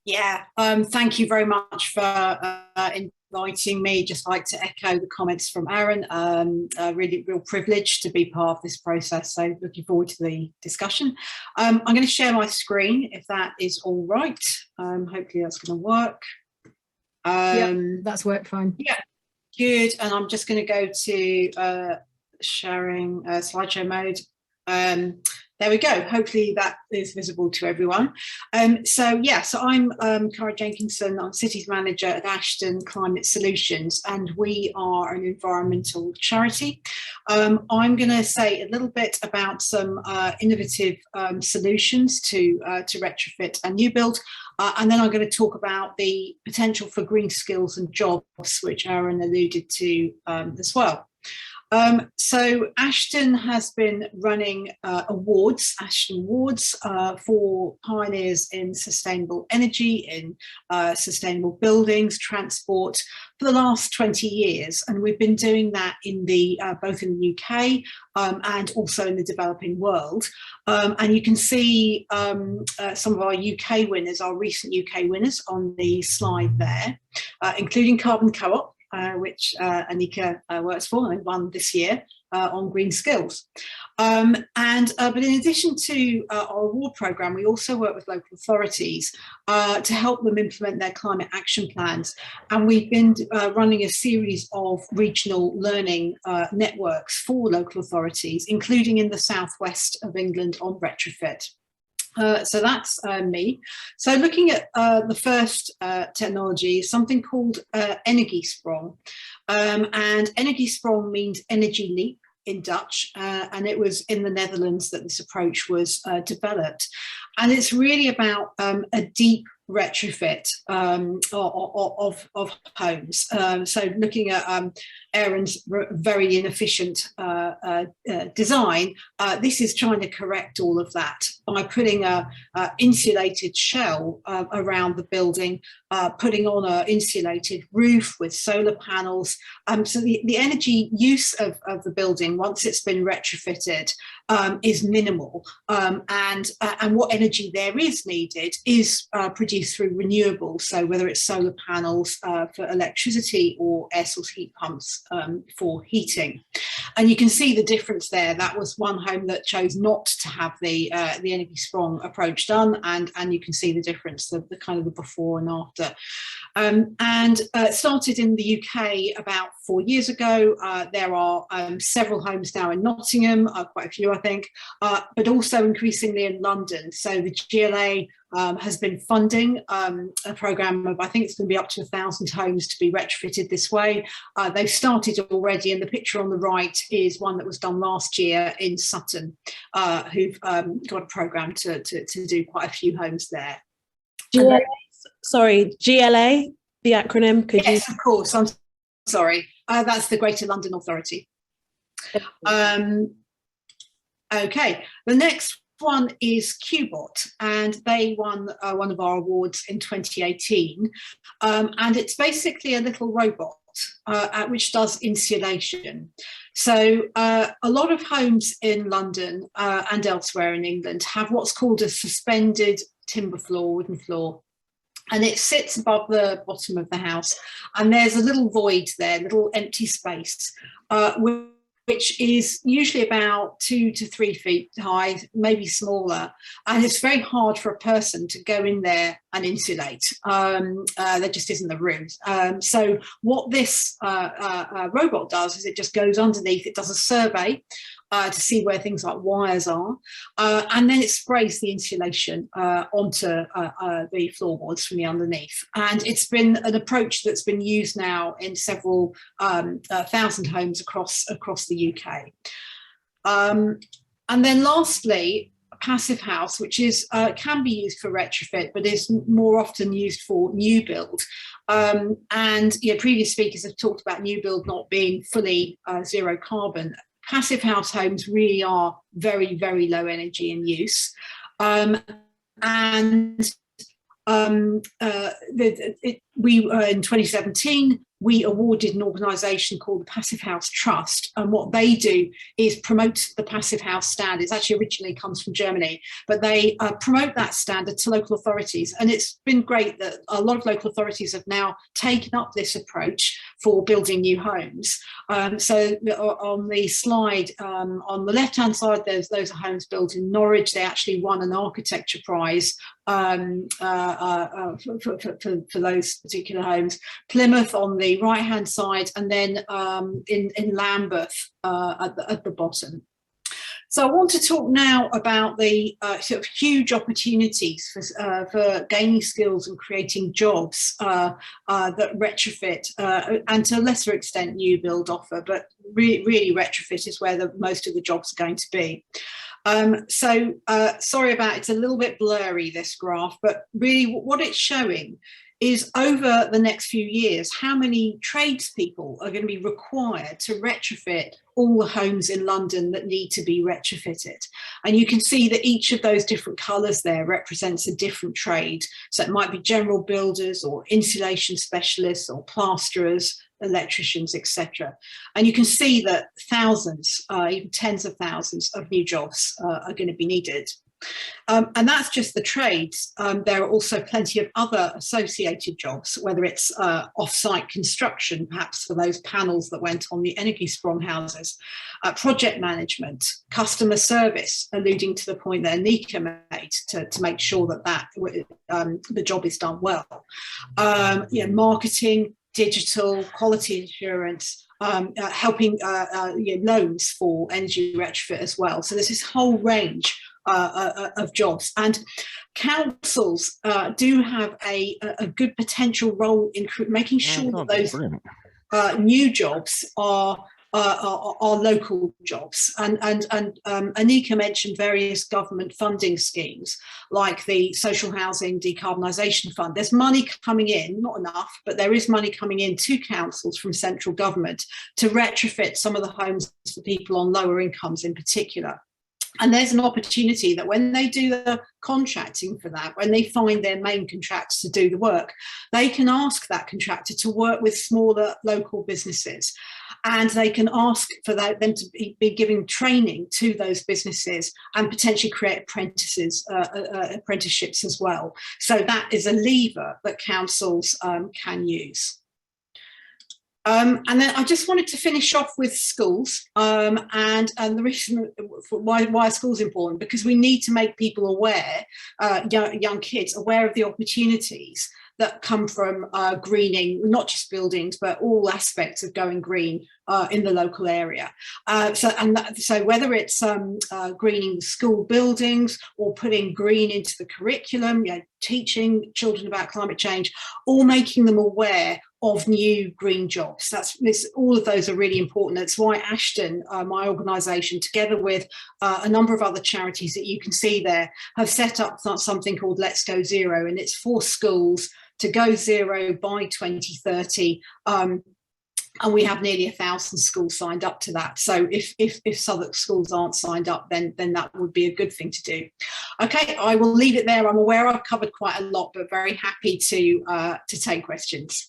Yeah, thank you very much for inviting me. Just like to echo the comments from Aaron. Really, real privilege to be part of this process. So looking forward to the discussion. I'm going to share my screen if that is all right. Hopefully that's going to work. Yeah, that's worked fine. Yeah, good. And I'm just going to go to sharing slideshow mode. There we go. Hopefully that is visible to everyone. So I'm Cara Jenkinson. I'm Cities Manager at Ashden Climate Solutions, and we are an environmental charity. I'm going to say a little bit about some innovative solutions to retrofit and new build, and then I'm going to talk about the potential for green skills and jobs, which Aaron alluded to as well. So Ashden has been running Ashden Awards for pioneers in sustainable energy, in sustainable buildings, transport for the last 20 years. And we've been doing that in both in the UK and also in the developing world. And you can see some of our UK winners, our recent UK winners on the slide there, including Carbon Co-op, which Anika works for and won this year on green skills. But in addition to our award programme, we also work with local authorities to help them implement their climate action plans. And we've been running a series of regional learning networks for local authorities, including in the southwest of England on retrofit. So that's me. So looking at the first technology, something called Energiesprong. And Energiesprong means energy leap in Dutch, and it was in the Netherlands that this approach was developed. And it's really about a deep retrofit of homes. So looking at Aaron's very inefficient design, this is trying to correct all of that by putting a insulated shell around the building, putting on an insulated roof with solar panels. So the energy use of the building, once it's been retrofitted, is minimal, and what energy there is needed is produced through renewables, so whether it's solar panels for electricity or air source heat pumps for heating. And you can see the difference there. That was one home that chose not to have the Energiesprong approach done, and you can see the difference, the kind of the before and after. It started in the UK about 4 years ago. There are several homes now in Nottingham, quite a few I think, but also increasingly in London. So the GLA has been funding a programme of, I think it's going to be up to 1,000 homes to be retrofitted this way. They've started already, and the picture on the right is one that was done last year in Sutton, who've got a programme to do quite a few homes there. GLA, sorry, GLA, the acronym. Yes, of course. I'm sorry. That's the Greater London Authority. Okay, the next one is Qbot, and they won one of our awards in 2018, and it's basically a little robot which does insulation. So a lot of homes in London and elsewhere in England have what's called a suspended timber floor, wooden floor, and it sits above the bottom of the house, and there's a little void there, little empty space, which is usually about 2 to 3 feet high, maybe smaller. And it's very hard for a person to go in there and insulate. There just isn't the room. So what this robot does is it just goes underneath, it does a survey to see where things like wires are, and then it sprays the insulation onto the floorboards from the underneath. And it's been an approach that's been used now in several thousand homes across the UK. And then lastly, passive house, which is can be used for retrofit, but is more often used for new build. And previous speakers have talked about new build not being fully zero carbon. Passive house homes really are very, very low energy in use. in 2017, we awarded an organisation called the Passive House Trust, and what they do is promote the Passive House standards. Actually, originally comes from Germany, but they promote that standard to local authorities, and it's been great that a lot of local authorities have now taken up this approach for building new homes. So on the slide on the left-hand side, those are homes built in Norwich. They actually won an architecture prize for those particular homes. Plymouth on the right-hand side, and then in Lambeth at the bottom. So I want to talk now about the sort of huge opportunities for gaining skills and creating jobs that retrofit and to a lesser extent new build offer, but really retrofit is where most of the jobs are going to be. Sorry about it's a little bit blurry, this graph, but really what it's showing is over the next few years, how many tradespeople are going to be required to retrofit all the homes in London that need to be retrofitted. And you can see that each of those different colours there represents a different trade. So it might be general builders or insulation specialists or plasterers, electricians, etc. And you can see that thousands, even tens of thousands of new jobs are going to be needed. And that's just the trades. There are also plenty of other associated jobs, whether it's off-site construction, perhaps for those panels that went on the Energiesprong houses, project management, customer service, alluding to the point that Anika made to make sure that the job is done well. Marketing, digital, quality assurance, helping loans for energy retrofit as well. So there's this whole range of jobs, and councils do have a good potential role in making sure that those new jobs are local jobs. And Anika mentioned various government funding schemes like the Social Housing Decarbonisation Fund. There's money coming in, not enough, but there is money coming in to councils from central government to retrofit some of the homes for people on lower incomes in particular. And there's an opportunity that when they do the contracting for that, when they find their main contractor to do the work, they can ask that contractor to work with smaller local businesses. And they can ask for them to be giving training to those businesses and potentially create apprenticeships as well. So that is a lever that councils can use. And then I just wanted to finish off with schools and the reason for why schools are important, because we need to make people aware, young kids aware of the opportunities that come from greening, not just buildings, but all aspects of going green in the local area. So whether it's greening school buildings or putting green into the curriculum, teaching children about climate change, or making them aware of new green jobs. All of those are really important. That's why Ashden, my organisation, together with a number of other charities that you can see there, have set up something called Let's Go Zero, and it's for schools to go zero by 2030. And we have nearly 1,000 schools signed up to that. So if Southwark schools aren't signed up, then that would be a good thing to do. Okay, I will leave it there. I'm aware I've covered quite a lot, but very happy to take questions.